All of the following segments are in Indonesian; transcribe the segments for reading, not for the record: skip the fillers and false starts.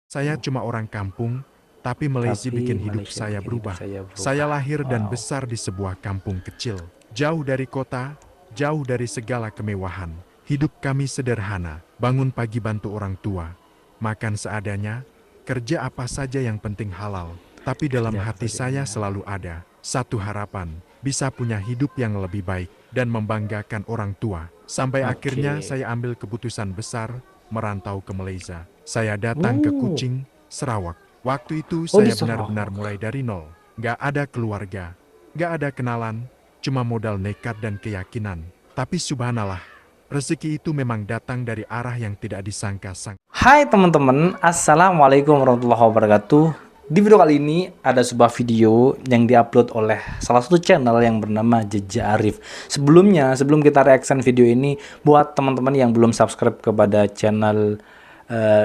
Saya cuma orang kampung, tapi Malaysia Tapi bikin hidup Malaysia saya bikin hidup berubah. saya Saya berubah. lahir dan Wow. besar di sebuah kampung kecil, jauh dari kota, jauh dari segala kemewahan. Hidup kami sederhana, bangun pagi bantu orang tua, makan seadanya, kerja apa saja yang penting halal. Tapi dalam Kerja apa hati saja yang saya penting halal. selalu ada satu harapan, bisa punya hidup yang lebih baik dan membanggakan orang tua. Sampai akhirnya Oke. saya ambil keputusan besar, merantau ke Malaysia. Saya datang ke Oh, Kuching, Sarawak. Waktu itu oh di saya benar-benar mulai Sarawak. dari nol. Gak ada keluarga, gak ada kenalan, cuma modal nekat dan keyakinan. Tapi subhanallah, rezeki itu memang datang dari arah yang tidak disangka-sangka. Hai teman-teman, Assalamualaikum warahmatullahi wabarakatuh. Di video kali ini ada sebuah video yang diupload oleh salah satu channel yang bernama Jeja Arif. Sebelum kita reaction video ini, buat teman-teman yang belum subscribe kepada channel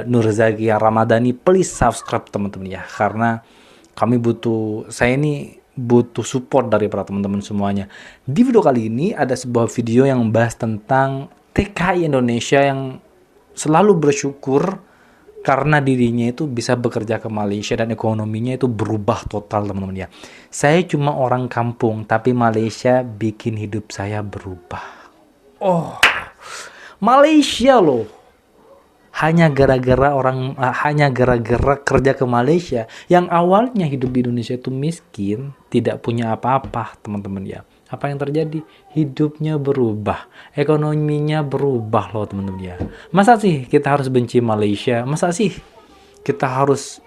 Nur Zakia Ramadhani, please subscribe teman-teman ya. Karena saya ini butuh support dari para teman-teman semuanya. Di video kali ini ada sebuah video yang membahas tentang TKI Indonesia yang selalu bersyukur karena dirinya itu bisa bekerja ke Malaysia dan ekonominya itu berubah total teman-teman ya. Saya cuma orang kampung, tapi Malaysia bikin hidup saya berubah. Oh, Malaysia loh. Hanya gara-gara kerja ke Malaysia yang awalnya hidup di Indonesia itu miskin, tidak punya apa-apa, teman-teman ya. Apa yang terjadi? Hidupnya berubah, ekonominya berubah loh, teman-teman ya. Masa sih kita harus benci Malaysia? Masa sih kita harus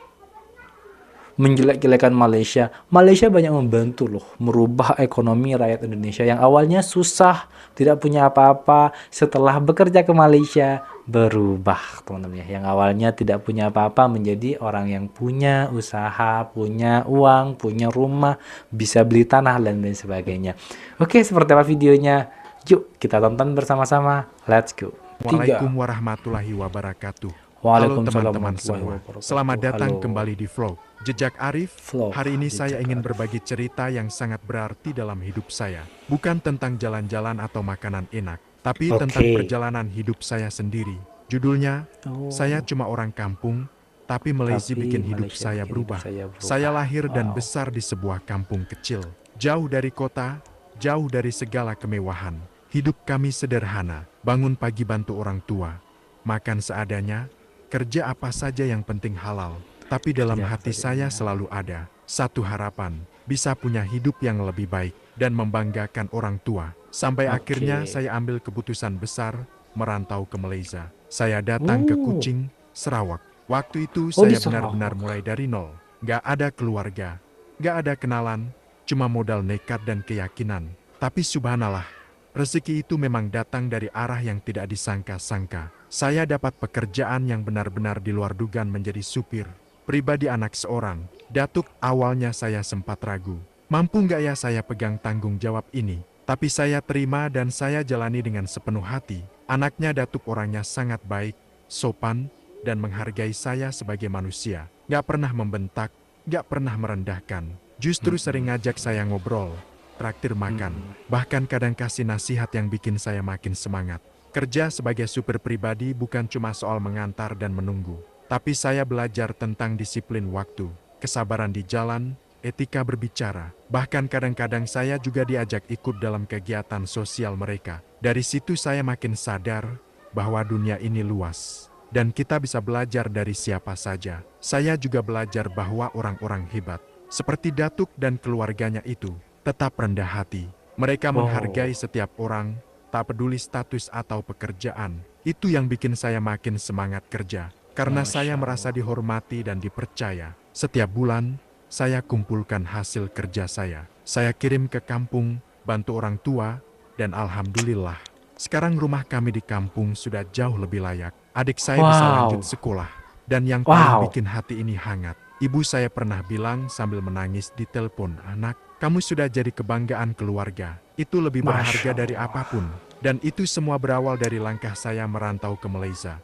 menjelek-jelekan Malaysia? Malaysia banyak membantu loh, merubah ekonomi rakyat Indonesia yang awalnya susah, tidak punya apa-apa, setelah bekerja ke Malaysia, berubah teman-teman ya. Yang awalnya tidak punya apa-apa menjadi orang yang punya usaha, punya uang, punya rumah, bisa beli tanah dan lain sebagainya. Oke, seperti apa videonya? Yuk kita tonton bersama-sama. Let's go. Waalaikumsalam 3. warahmatullahi wabarakatuh. Halo Waalaikumsalam teman-teman warahmatullahi semua, selamat wabarakatuh. datang Halo. kembali di vlog Jejak Arif. Vlog Hari ini saya Jejak ingin Arif. berbagi cerita yang sangat berarti dalam hidup saya. Bukan tentang jalan-jalan atau makanan enak, tapi tentang Oke. perjalanan hidup saya sendiri. Judulnya, Saya Oh, Cuma Orang Kampung, tapi Malaysia tapi bikin hidup Malaysia saya bikin hidup berubah. saya Saya berubah. lahir dan Wow. besar di sebuah kampung kecil, jauh dari kota, jauh dari segala kemewahan. Hidup kami sederhana, bangun pagi bantu orang tua, makan seadanya, kerja apa saja yang penting halal. Tapi dalam Kerja apa hati saja yang saya penting halal. selalu ada satu harapan, bisa punya hidup yang lebih baik dan membanggakan orang tua. Sampai akhirnya Oke. saya ambil keputusan besar, merantau ke Malaysia. Saya datang ke Oh, Kuching, Sarawak. Waktu itu oh di saya benar-benar mulai Sarawak. dari nol. Gak ada keluarga, gak ada kenalan, cuma modal nekat dan keyakinan. Tapi subhanallah, rezeki itu memang datang dari arah yang tidak disangka-sangka. Saya dapat pekerjaan yang benar-benar di luar dugaan menjadi supir pribadi anak seorang. Datuk, awalnya saya sempat ragu. Mampu nggak ya saya pegang tanggung jawab ini? Tapi saya terima dan saya jalani dengan sepenuh hati. Anaknya Datuk orangnya sangat baik, sopan, dan menghargai saya sebagai manusia. Gak pernah membentak, gak pernah merendahkan. Justru sering ngajak saya ngobrol, traktir makan, bahkan kadang kasih nasihat yang bikin saya makin semangat. Kerja sebagai supir pribadi bukan cuma soal mengantar dan menunggu, tapi saya belajar tentang disiplin waktu, kesabaran di jalan, etika berbicara. Bahkan kadang-kadang saya juga diajak ikut dalam kegiatan sosial mereka. Dari situ saya makin sadar bahwa dunia ini luas dan kita bisa belajar dari siapa saja. Saya juga belajar bahwa orang-orang hebat seperti Datuk dan keluarganya itu tetap rendah hati. Mereka menghargai Wow. setiap orang, tak peduli status atau pekerjaan. Itu yang bikin saya makin semangat kerja, karena saya Masya merasa Allah. dihormati dan dipercaya. Setiap bulan, saya kumpulkan hasil kerja saya. Saya kirim ke kampung, bantu orang tua, dan alhamdulillah, sekarang rumah kami di kampung sudah jauh lebih layak. Adik saya bisa lanjut Wow. sekolah. Dan yang paling Wow. bikin hati ini hangat, ibu saya pernah bilang sambil menangis di telepon, "Anak, kamu sudah jadi kebanggaan keluarga. Itu lebih berharga Masya dari Allah. apapun." Dan itu semua berawal dari langkah saya merantau ke Malaysia.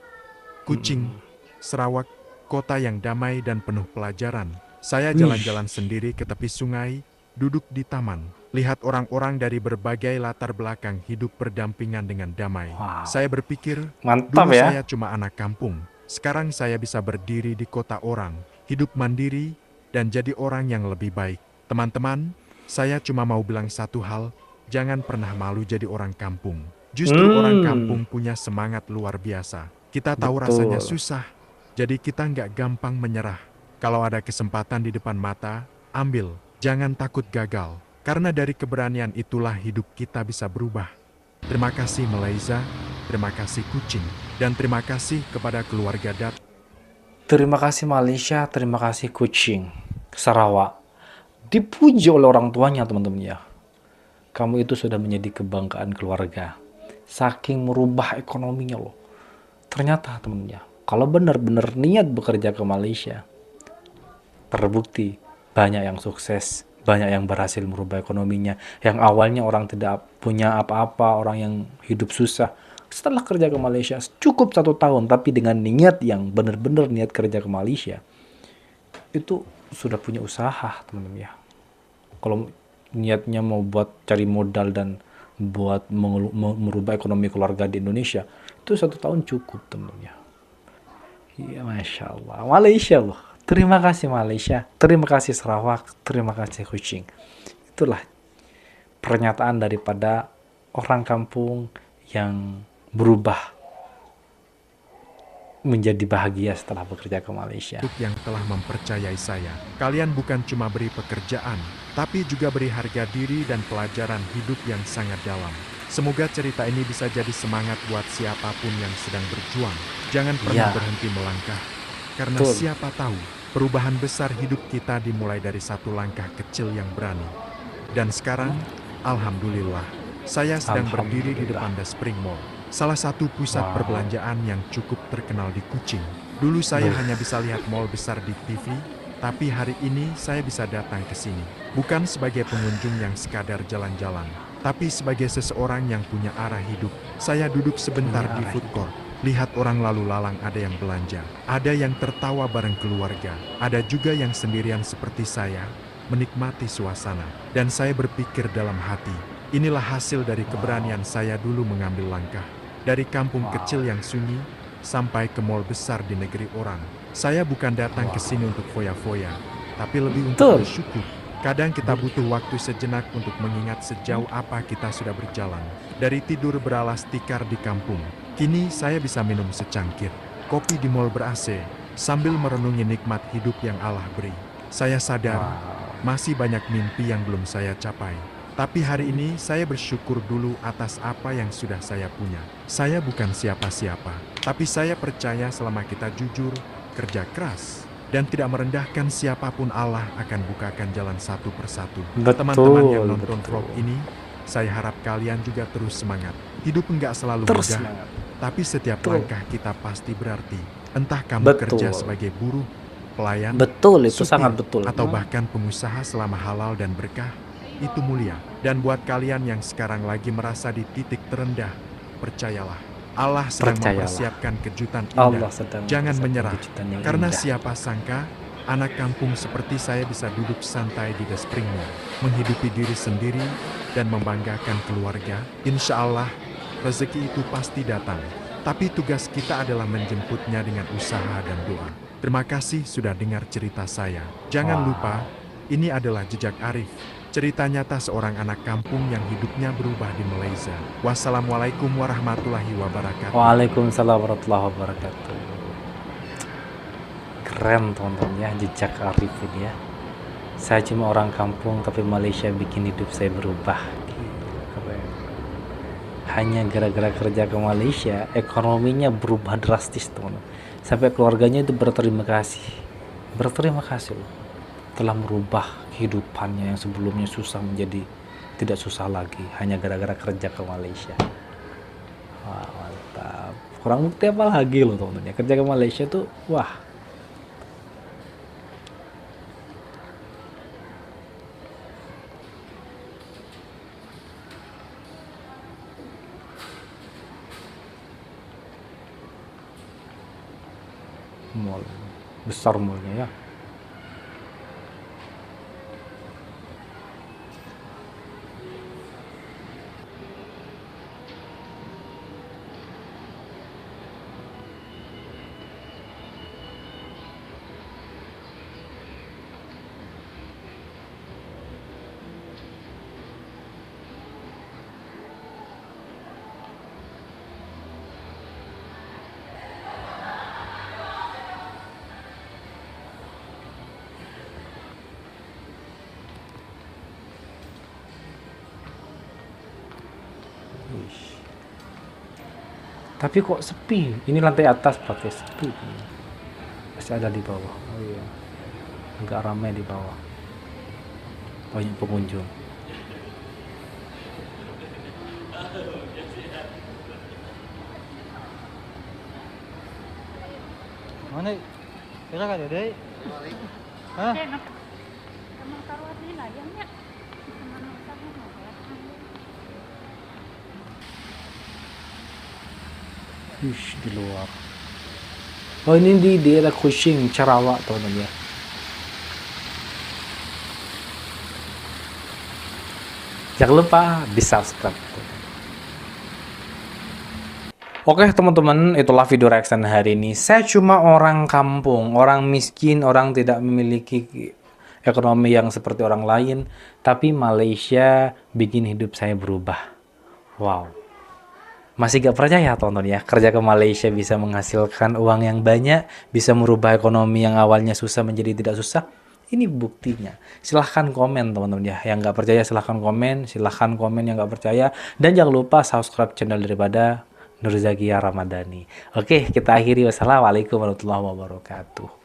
Kuching, Sarawak, kota yang damai dan penuh pelajaran. Saya Wih. jalan-jalan sendiri ke tepi sungai, duduk di taman, lihat orang-orang dari berbagai latar belakang hidup berdampingan dengan damai. Wow. Saya berpikir, Mantap dulu ya. saya cuma anak kampung. Sekarang saya bisa berdiri di kota orang, hidup mandiri, dan jadi orang yang lebih baik. Teman-teman, saya cuma mau bilang satu hal, jangan pernah malu jadi orang kampung. Justru orang kampung punya semangat luar biasa. Kita tahu rasanya Betul. susah, jadi kita nggak gampang menyerah. Kalau ada kesempatan di depan mata, ambil. Jangan takut gagal, karena dari keberanian itulah hidup kita bisa berubah. Terima kasih Malaysia, terima kasih kucing, dan terima kasih kepada keluarga Dat. Terima kasih Malaysia, terima kasih kucing. Sarawak. Dipuji oleh orang tuanya teman-teman ya. Kamu itu sudah menjadi kebanggaan keluarga. Saking merubah ekonominya loh. Ternyata teman-teman ya, kalau benar-benar niat bekerja ke Malaysia, terbukti banyak yang sukses, banyak yang berhasil merubah ekonominya. Yang awalnya orang tidak punya apa-apa, orang yang hidup susah, setelah kerja ke Malaysia cukup 1 tahun, tapi dengan niat yang benar-benar niat kerja ke Malaysia, itu sudah punya usaha teman-teman ya. Kalau niatnya mau buat cari modal dan buat merubah ekonomi keluarga di Indonesia, itu 1 tahun cukup teman-teman ya. Iya, Masya Allah. Malaysia loh. Terima kasih Malaysia. Terima kasih Sarawak. Terima kasih kucing. Itulah pernyataan daripada orang kampung yang berubah menjadi bahagia setelah bekerja ke Malaysia. Untuk yang telah mempercayai saya. Kalian bukan cuma beri pekerjaan, tapi juga beri harga diri dan pelajaran hidup yang sangat dalam. Semoga cerita ini bisa jadi semangat buat siapapun yang sedang berjuang. Jangan pernah Ya, berhenti melangkah, karena betul. siapa tahu perubahan besar hidup kita dimulai dari satu langkah kecil yang berani. Dan sekarang, alhamdulillah, saya sedang berdiri di Alhamdulillah. depan The Spring Mall, salah satu pusat Wow. perbelanjaan yang cukup terkenal di Kuching. Dulu saya Beuh. hanya bisa lihat mall besar di TV, tapi hari ini saya bisa datang ke sini. Bukan sebagai pengunjung yang sekadar jalan-jalan, tapi sebagai seseorang yang punya arah hidup. Saya duduk sebentar Punya di arah food hidup. court, lihat orang lalu lalang, ada yang belanja, ada yang tertawa bareng keluarga, ada juga yang sendirian seperti saya, menikmati suasana. Dan saya berpikir dalam hati, inilah hasil dari keberanian saya dulu mengambil langkah. Dari kampung Wow. kecil yang sunyi, sampai ke mall besar di negeri orang. Saya bukan datang ke sini untuk foya-foya, tapi lebih untuk Betul. bersyukur. Kadang kita butuh waktu sejenak untuk mengingat sejauh apa kita sudah berjalan. Dari tidur beralas tikar di kampung, kini saya bisa minum secangkir kopi di mall ber-AC, sambil merenungi nikmat hidup yang Allah beri. Saya sadar, Wow. masih banyak mimpi yang belum saya capai. Tapi hari ini saya bersyukur dulu atas apa yang sudah saya punya. Saya bukan siapa-siapa, tapi saya percaya selama kita jujur, kerja keras, dan tidak merendahkan siapapun, Allah akan bukakan jalan satu persatu. Teman-teman yang Betul, nonton vlog betul. ini, saya harap kalian juga terus semangat. Hidup enggak selalu Terus mudah, semangat. tapi setiap Betul. langkah kita pasti berarti. Entah kamu kerja Betul. sebagai buruh, pelayan, Betul, itu supir, sangat betul. atau bahkan pengusaha, selama halal dan berkah, itu mulia. Dan buat kalian yang sekarang lagi merasa di titik terendah, percayalah, Allah sedang Percayalah. mempersiapkan kejutan Allah indah. sedang Jangan mempersiapkan menyerah, kejutan yang karena indah. siapa sangka anak kampung seperti saya bisa duduk santai di The Spring Mall, menghidupi diri sendiri dan membanggakan keluarga. Insya Allah, rezeki itu pasti datang. Tapi tugas kita adalah menjemputnya dengan usaha dan doa. Terima kasih sudah dengar cerita saya. Jangan Wow. lupa, ini adalah jejak Arif. Cerita nyata seorang anak kampung yang hidupnya berubah di Malaysia. Wassalamualaikum warahmatullahi wabarakatuh. Waalaikumsalam warahmatullahi wabarakatuh. Keren teman-teman ya, jejak Arif ini ya. Saya cuma orang kampung tapi Malaysia bikin hidup saya berubah. Keren. Hanya gara-gara kerja ke Malaysia, ekonominya berubah drastis teman-teman. Sampai keluarganya itu berterima kasih. Berterima kasih loh. Telah merubah kehidupannya yang sebelumnya susah menjadi tidak susah lagi hanya gara-gara kerja ke Malaysia. Wah, mantap. Kurang bukti apa lagi loh teman-teman ya, kerja ke Malaysia tuh wah. Mall besar mallnya ya. Tapi kok sepi? Ini lantai atas pakai sepi. Masih ada di bawah. Oh iya. Agak ramai di bawah. Banyak pengunjung. Mana? Kira kan deh? Hah? Emang taruh di layangnya. Kemana utangnya mau ya? Ish, di luar. Oh, ini di daerah Kuching, Sarawak, teman-teman ya. Jangan lupa di subscribe. Oke teman-teman, itulah video reaction hari ini. Saya cuma orang kampung, orang miskin, orang tidak memiliki ekonomi yang seperti orang lain. Tapi Malaysia bikin hidup saya berubah. Wow. Masih gak percaya tonton ya, kerja ke Malaysia bisa menghasilkan uang yang banyak, bisa merubah ekonomi yang awalnya susah menjadi tidak susah. Ini buktinya. Silahkan komen teman-teman ya, yang gak percaya silahkan komen yang gak percaya. Dan jangan lupa subscribe channel daripada Nur Zakia Ramadhani. Oke, kita akhiri. Wassalamualaikum warahmatullahi wabarakatuh.